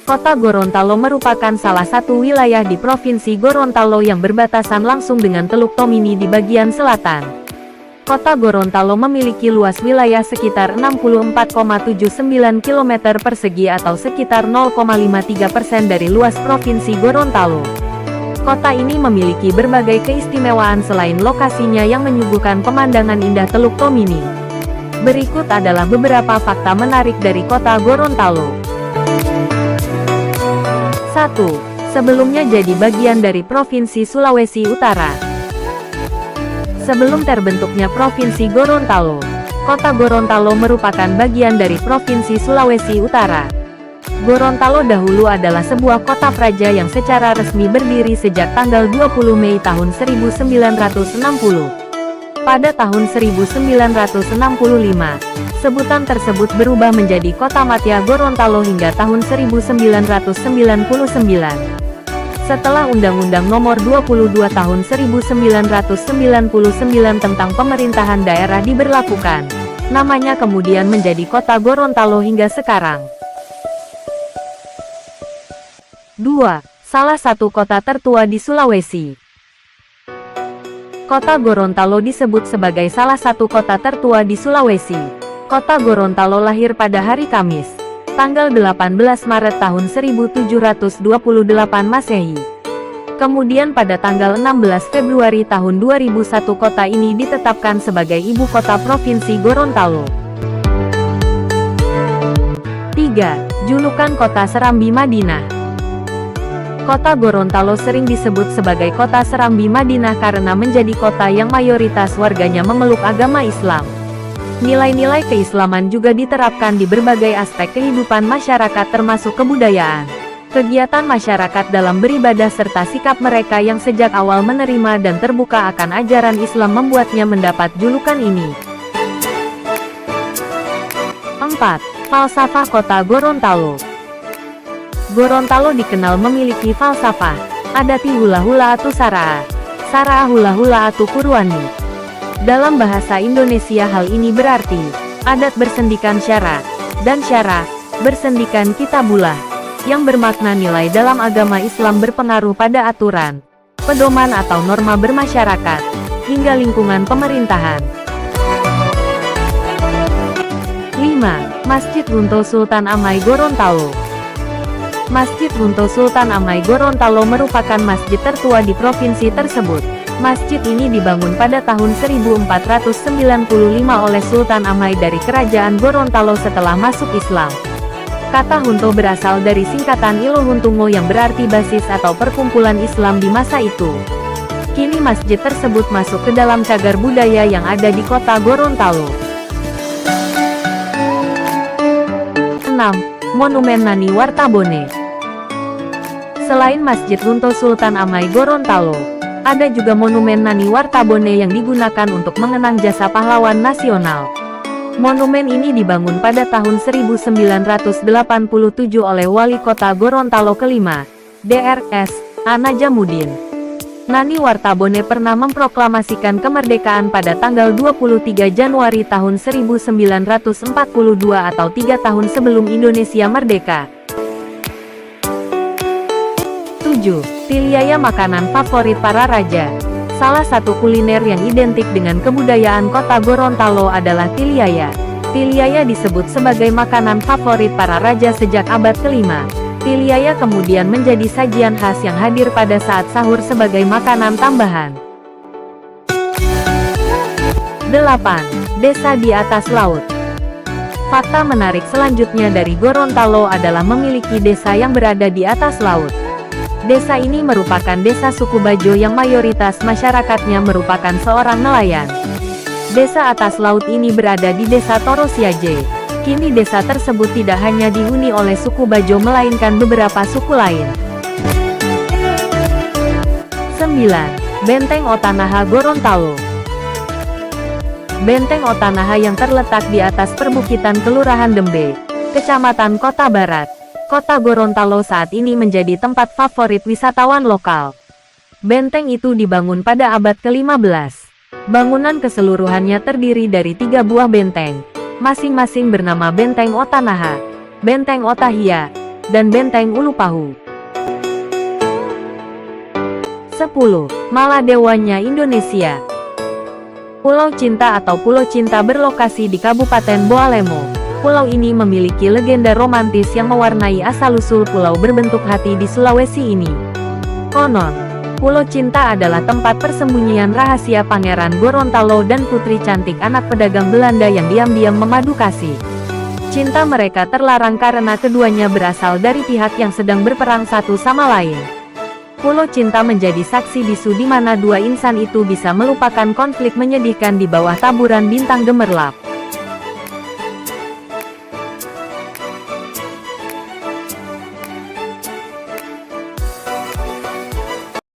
Kota Gorontalo merupakan salah satu wilayah di Provinsi Gorontalo yang berbatasan langsung dengan Teluk Tomini di bagian selatan. Kota Gorontalo memiliki luas wilayah sekitar 64,79 km persegi atau sekitar 0,53% dari luas Provinsi Gorontalo. Kota ini memiliki berbagai keistimewaan selain lokasinya yang menyuguhkan pemandangan indah Teluk Tomini. Berikut adalah beberapa fakta menarik dari Kota Gorontalo. 1. Sebelumnya jadi bagian dari Provinsi Sulawesi Utara. Sebelum terbentuknya Provinsi Gorontalo, Kota Gorontalo merupakan bagian dari Provinsi Sulawesi Utara. Gorontalo dahulu adalah sebuah kota praja yang secara resmi berdiri sejak tanggal 20 Mei tahun 1960. Pada tahun 1965, sebutan tersebut berubah menjadi Kota Madya Gorontalo hingga tahun 1999. Setelah Undang-Undang Nomor 22 Tahun 1999 tentang pemerintahan daerah diberlakukan, namanya kemudian menjadi Kota Gorontalo hingga sekarang. 2. Salah satu kota tertua di Sulawesi. Kota Gorontalo disebut sebagai salah satu kota tertua di Sulawesi. Kota Gorontalo lahir pada hari Kamis, tanggal 18 Maret tahun 1728 Masehi. Kemudian pada tanggal 16 Februari tahun 2001 kota ini ditetapkan sebagai ibu kota Provinsi Gorontalo. 3. Julukan Kota Serambi Madinah. Kota Gorontalo sering disebut sebagai Kota Serambi Madinah karena menjadi kota yang mayoritas warganya memeluk agama Islam. Nilai-nilai keislaman juga diterapkan di berbagai aspek kehidupan masyarakat termasuk kebudayaan, kegiatan masyarakat dalam beribadah serta sikap mereka yang sejak awal menerima dan terbuka akan ajaran Islam membuatnya mendapat julukan ini. 4. Falsafah Kota Gorontalo. Gorontalo dikenal memiliki falsafah, adati hula-hula atu saraa, saraa hula-hula atu kurwani. Dalam bahasa Indonesia hal ini berarti, adat bersendikan syara, dan syara, bersendikan kitabulah, yang bermakna nilai dalam agama Islam berpengaruh pada aturan, pedoman atau norma bermasyarakat, hingga lingkungan pemerintahan. 5. Masjid Runto Sultan Amai Gorontalo. Masjid Runto Sultan Amai Gorontalo merupakan masjid tertua di provinsi tersebut. Masjid ini dibangun pada tahun 1495 oleh Sultan Amai dari Kerajaan Gorontalo setelah masuk Islam. Kata Hunto berasal dari singkatan Ilo Huntungo yang berarti basis atau perkumpulan Islam di masa itu. Kini masjid tersebut masuk ke dalam cagar budaya yang ada di kota Gorontalo. 6. Monumen Nani Wartabone. Selain Masjid Runto Sultan Amai Gorontalo, ada juga Monumen Nani Wartabone yang digunakan untuk mengenang jasa pahlawan nasional. Monumen ini dibangun pada tahun 1987 oleh Wali Kota Gorontalo kelima, Drs. A. Najamuddin. Nani Wartabone pernah memproklamasikan kemerdekaan pada tanggal 23 Januari tahun 1942 atau 3 tahun sebelum Indonesia merdeka. 7. Tiliaya makanan favorit para raja. Salah satu kuliner yang identik dengan kebudayaan kota Gorontalo adalah tiliaya. Tiliaya disebut sebagai makanan favorit para raja sejak abad kelima. Tiliaya kemudian menjadi sajian khas yang hadir pada saat sahur sebagai makanan tambahan. 8. Desa di atas laut. Fakta menarik selanjutnya dari Gorontalo adalah memiliki desa yang berada di atas laut. Desa ini merupakan desa suku Bajo yang mayoritas masyarakatnya merupakan seorang nelayan. Desa atas laut ini berada di Desa Torosiaje. Kini desa tersebut tidak hanya dihuni oleh suku Bajo melainkan beberapa suku lain. 9. Benteng Otanaha Gorontalo. Benteng Otanaha yang terletak di atas perbukitan Kelurahan Dembe, Kecamatan Kota Barat, Kota Gorontalo saat ini menjadi tempat favorit wisatawan lokal. Benteng itu dibangun pada abad ke-15. Bangunan keseluruhannya terdiri dari 3 buah benteng, masing-masing bernama Benteng Otanaha, Benteng Otahia, dan Benteng Ulupahu. 10. Maladewanya Indonesia. Pulau Cinta atau Pulau Cinta berlokasi di Kabupaten Boalemo. Pulau ini memiliki legenda romantis yang mewarnai asal-usul pulau berbentuk hati di Sulawesi ini. Konon, Pulau Cinta adalah tempat persembunyian rahasia Pangeran Gorontalo dan Putri Cantik, anak pedagang Belanda yang diam-diam memadu kasih. Cinta mereka terlarang karena keduanya berasal dari pihak yang sedang berperang satu sama lain. Pulau Cinta menjadi saksi bisu di mana dua insan itu bisa melupakan konflik menyedihkan di bawah taburan bintang gemerlap.